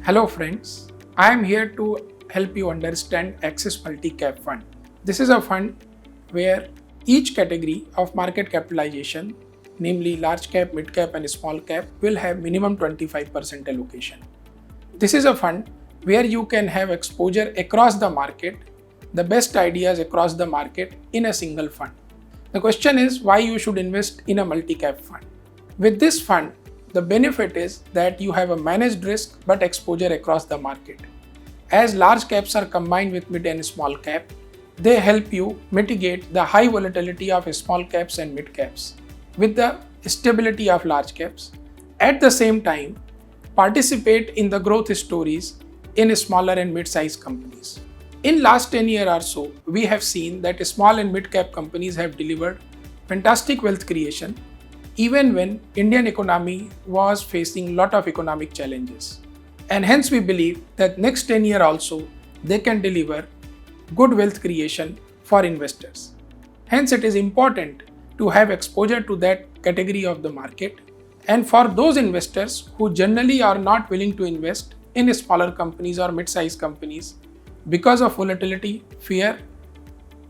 Hello friends, I am here to help you understand Axis Multi-Cap Fund. This is a fund where each category of market capitalization, namely large cap, mid cap and small cap, will have minimum 25% allocation. This is a fund where you can have exposure across the market, the best ideas across the market in a single fund. The question is why you should invest in a multi-cap fund. With this fund, the benefit is that you have a managed risk but exposure across the market. As large caps are combined with mid and small cap, they help you mitigate the high volatility of small caps and mid caps with the stability of large caps. At the same time, participate in the growth stories in smaller and mid-sized companies. In last 10 years or so, we have seen that small and mid-cap companies have delivered fantastic wealth creation even when Indian economy was facing lot of economic challenges. And hence we believe that next 10 years also they can deliver good wealth creation for investors. Hence it is important to have exposure to that category of the market. And for those investors who generally are not willing to invest in smaller companies or mid-sized companies because of volatility, fear,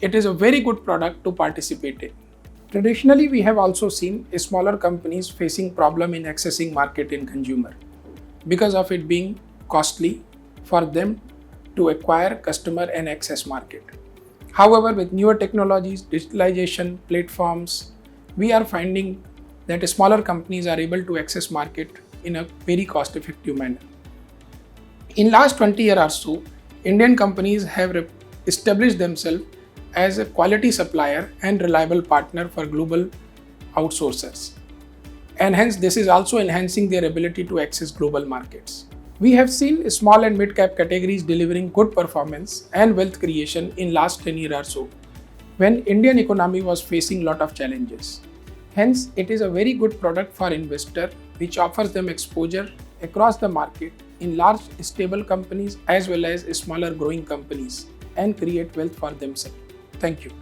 it is a very good product to participate in. Traditionally, we have also seen smaller companies facing problem in accessing market in consumer because of it being costly for them to acquire customer and access market. However, with newer technologies, digitalization, platforms, we are finding that smaller companies are able to access market in a very cost-effective manner. In last 20 years or so, Indian companies have established themselves as a quality supplier and reliable partner for global outsourcers. And hence this is also enhancing their ability to access global markets. We have seen small and mid-cap categories delivering good performance and wealth creation in last 10 years or so, when Indian economy was facing lot of challenges. Hence, it is a very good product for investor which offers them exposure across the market in large stable companies as well as smaller growing companies and create wealth for themselves. Thank you.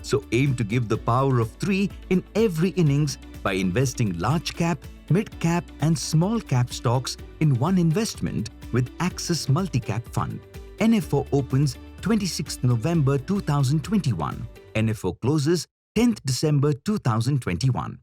So aim to give the power of 3 in every innings by investing large cap, mid cap and small cap stocks in one investment with Axis Multi-Cap Fund. NFO opens 26th November 2021. NFO closes 10th December 2021.